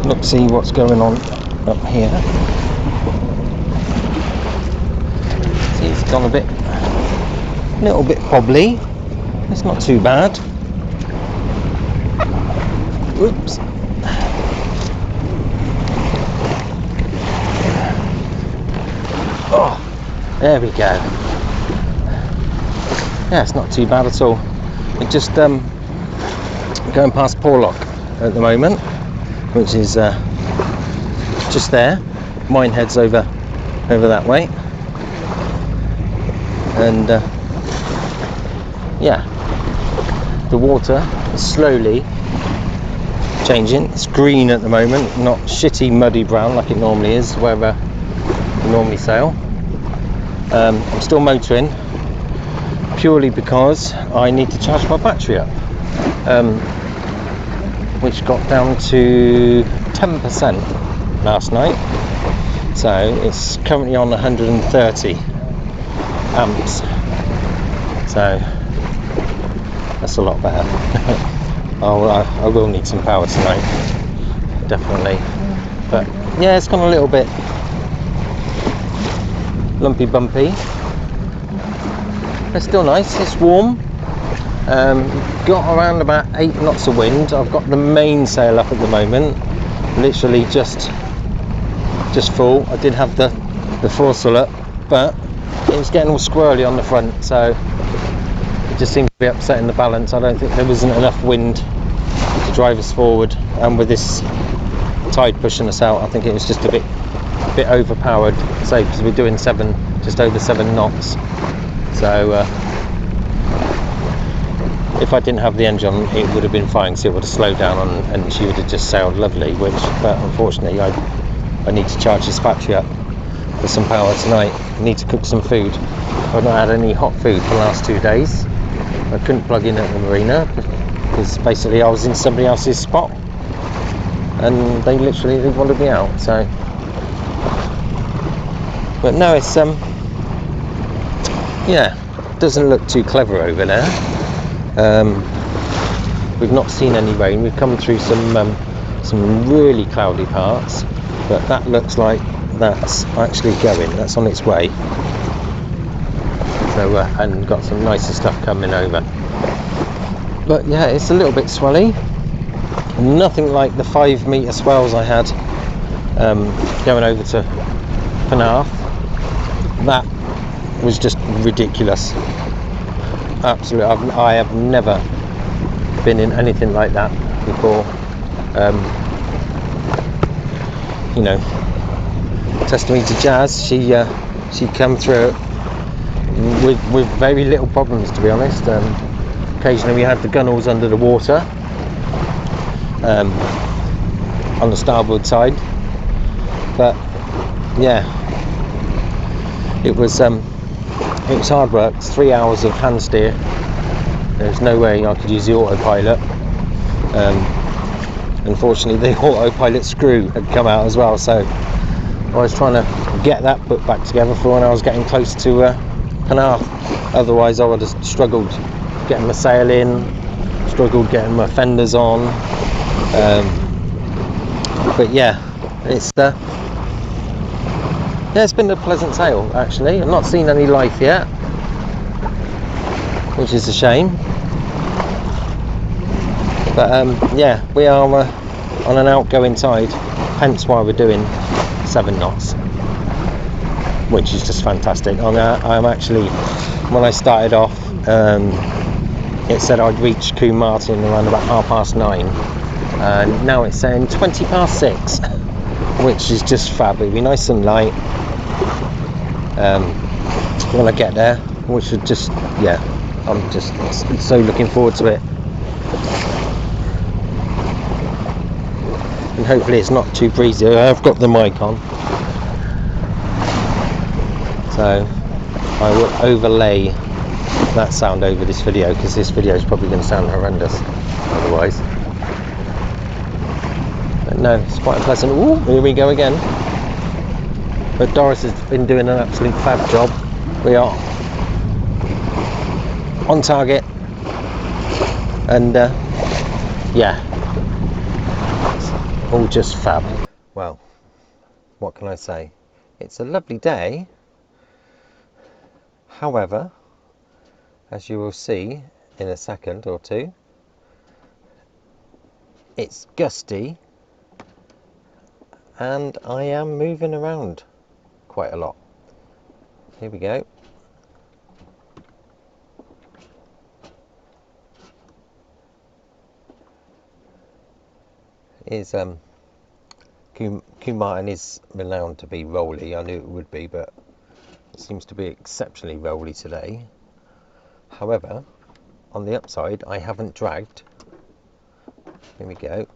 look, see what's going on up here. See, it's gone a little bit wobbly. It's not too bad. Whoops. Oh, there we go. Yeah, it's not too bad at all. It just going past Porlock at the moment, which is just there. Mine heads over that way, and yeah, the water is slowly changing. It's green at the moment, not shitty muddy brown like it normally is wherever you normally sail. I'm still motoring purely because I need to charge my battery up, which got down to 10% last night, so it's currently on 130 amps, so that's a lot better. I will need some power tonight, definitely, but yeah, it's gone a little bit lumpy bumpy. It's still nice, it's warm. Got around about 8 knots of wind. I've got the mainsail up at the moment, literally just full. I did have the foresail up, but it was getting all squirrely on the front, so it just seemed to be upsetting the balance. I don't think there wasn't enough wind to drive us forward, and with this tide pushing us out, I think it was just a bit overpowered, say, because we're doing just over 7 knots. So if I didn't have the engine on, it would have been fine, so it would have slowed down and she would have just sailed lovely, but unfortunately I need to charge this battery up for some power tonight. I need to cook some food. I've not had any hot food for the last 2 days. I couldn't plug in at the marina because basically I was in somebody else's spot and they literally wanted me out, so. But no, it's yeah, doesn't look too clever over there. We've not seen any rain. We've come through some really cloudy parts, but that looks like that's actually going. That's on its way. So and got some nicer stuff coming over. But yeah, it's a little bit swelly. Nothing like the 5 metre swells I had going over to Penarth. That was just ridiculous. Absolutely, I have never been in anything like that before. You know, testimony to Jazz, she come through with very little problems, to be honest. Occasionally we had the gunnels under the water on the starboard side, but yeah, it was hard work. It's 3 hours of hand steer. There's no way I could use the autopilot. Unfortunately, the autopilot screw had come out as well, so I was trying to get that put back together for when I was getting close to Penarth. Otherwise I would have struggled getting my sail in, struggled getting my fenders on. But yeah, it's been a pleasant sail, actually. I've not seen any life yet, which is a shame. But yeah, we are on an outgoing tide, hence why we're doing 7 knots, which is just fantastic. I'm actually, when I started off, it said I'd reach Combe Martin around about 9:30, and now it's saying 6:20, which is just fab. It'll be nice and light when I get there, which would just, yeah, I'm just so looking forward to it. And hopefully it's not too breezy. I've got the mic on, so I will overlay that sound over this video, because this video is probably going to sound horrendous otherwise. But no, it's quite a pleasant. Ooh, here we go again. But Doris has been doing an absolute fab job. We are on target, and yeah, all just fab. Well, what can I say? It's a lovely day. However, as you will see in a second or two, it's gusty and I am moving around quite a lot. Here we go. Combe Martin is renowned to be rolly. I knew it would be, but it seems to be exceptionally rolly today. However, on the upside, I haven't dragged. Here we go.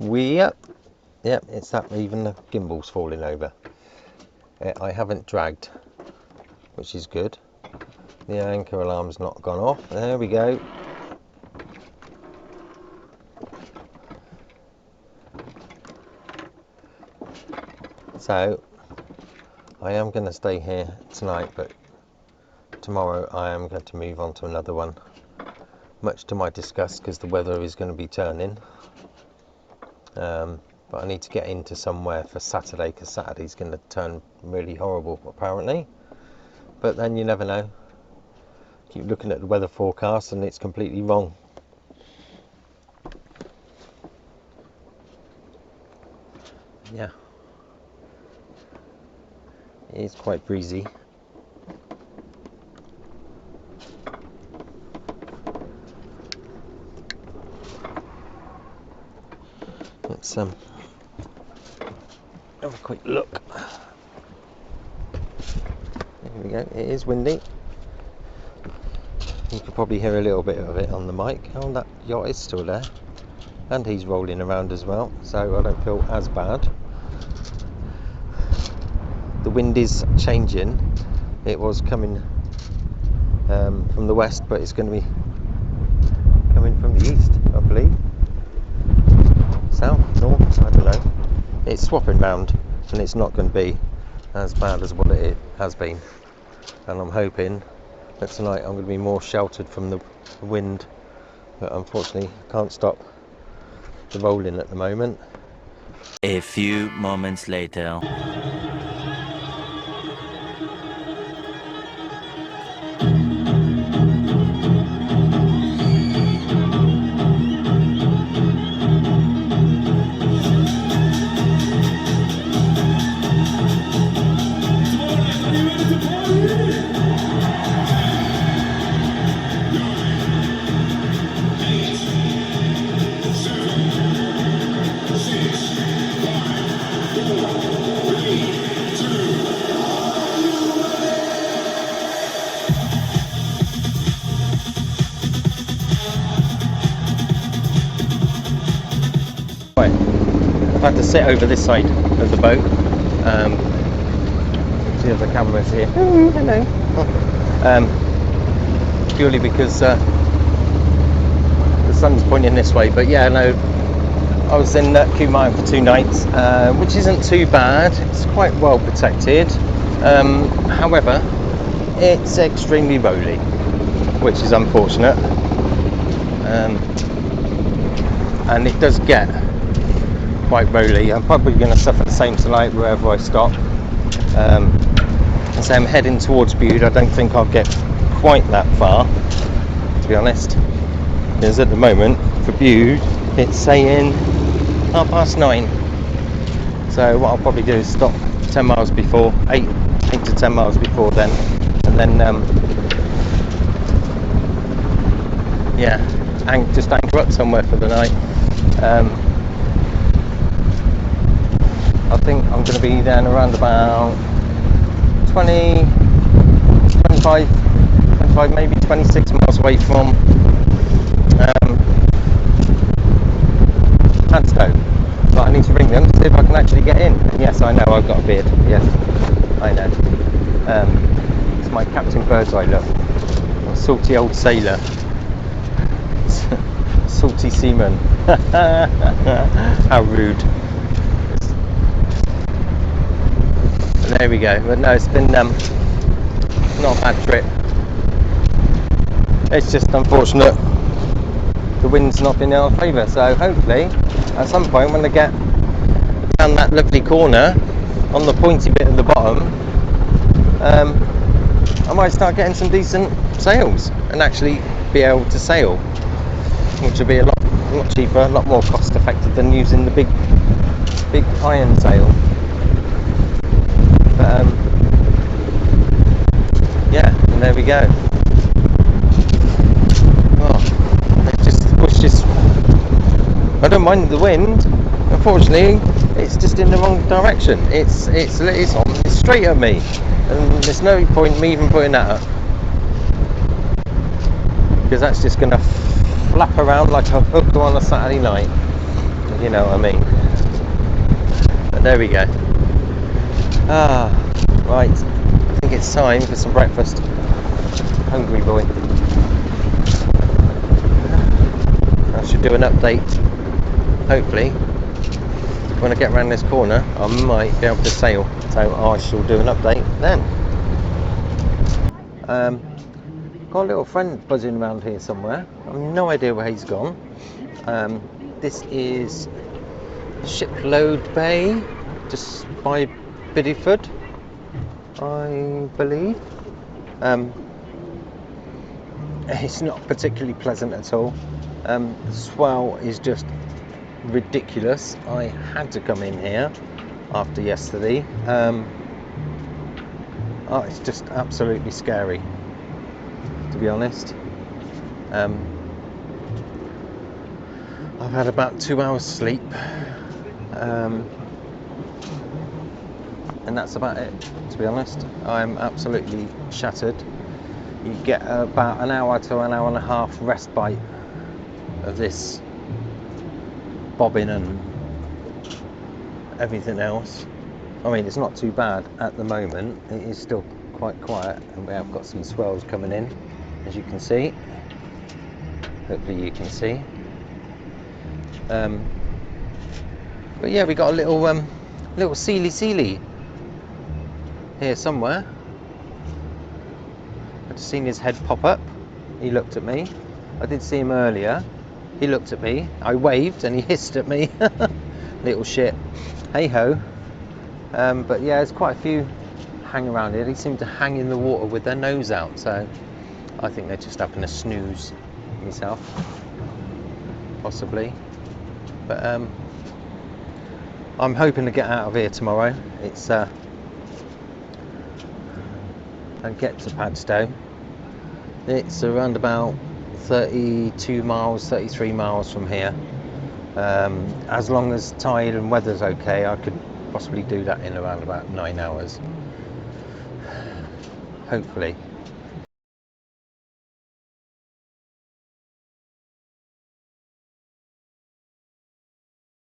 Yep, it's that, even the gimbal's falling over. I haven't dragged, which is good. The anchor alarm's not gone off. There we go. So I am going to stay here tonight, but tomorrow I am going to move on to another one, much to my disgust, because the weather is going to be turning. But I need to get into somewhere for Saturday, because Saturday's going to turn really horrible apparently. But then you never know. Keep looking at the weather forecast and it's completely wrong. Yeah, it is quite breezy. Let's have a quick look. There we go. It is windy. You could probably hear a little bit of it on the mic. Oh, that yacht is still there, and he's rolling around as well, so I don't feel as bad. The wind is changing. It was coming from the west, but it's going to be coming from the east, I believe. South, north, I don't know. It's swapping round, and it's not going to be as bad as what it has been. And I'm hoping that tonight I'm going to be more sheltered from the wind, but unfortunately I can't stop the rolling at the moment. A few moments later. I've had to sit over this side of the boat. See the cameras here. Hello. Purely because the sun's pointing this way. But yeah, no, I was in Combe Martin for 2 nights, which isn't too bad. It's quite well protected. However, it's extremely rolly, which is unfortunate. And it does get quite rolly. I'm probably going to suffer the same tonight wherever I stop. So I'm heading towards Bude. I don't think I'll get quite that far, to be honest, because at the moment for Bude it's saying 9:30. So what I'll probably do is stop 10 miles before, 8 to 10 miles before then, and then just anchor up somewhere for the night. I think I'm going to be then around about 25, maybe 26 miles away from Padstow. But I need to ring them to see if I can actually get in. And yes, I know I've got a beard. Yes, I know. It's my Captain Birdseye look. A salty old sailor. Salty seaman. How rude. There we go. But no, it's been not a bad trip. It's just unfortunate the wind's not been in our favour, so hopefully at some point when I get down that lovely corner on the pointy bit at the bottom, I might start getting some decent sails and actually be able to sail, which will be a lot cheaper, a lot more cost effective than using the big iron sail. But yeah, and there we go. I don't mind the wind. Unfortunately, it's just in the wrong direction. It's straight at me, and there's no point me even putting that up, because that's just going to flap around like a hooker on a Saturday night. You know what I mean? But there we go. Right. I think it's time for some breakfast. Hungry boy. I should do an update. Hopefully, when I get around this corner, I might be able to sail. So I shall do an update then. Got a little friend buzzing around here somewhere. I've no idea where he's gone. This is Shipload Bay, just by Bideford, I believe. It's not particularly pleasant at all. The swell is just ridiculous. I had to come in here after yesterday. It's just absolutely scary, to be honest. I've had about 2 hours sleep, and that's about it, to be honest. I'm absolutely shattered. You get about an hour to an hour and a half respite of this bobbing and everything else. I mean, it's not too bad at the moment. It is still quite quiet, and we have got some swells coming in, as you can see. Hopefully you can see. But yeah, we got a little sealy here somewhere. I just seen his head pop up. He looked at me. I did see him earlier. He looked at me. I waved and he hissed at me. Little shit. Hey ho. But yeah, there's quite a few hang around here. They seem to hang in the water with their nose out, so I think they're just having a snooze myself, possibly. But I'm hoping to get out of here tomorrow. It's and get to Padstow. It's around about 32 miles, 33 miles from here. As long as tide and weather's okay, I could possibly do that in around about 9 hours. Hopefully.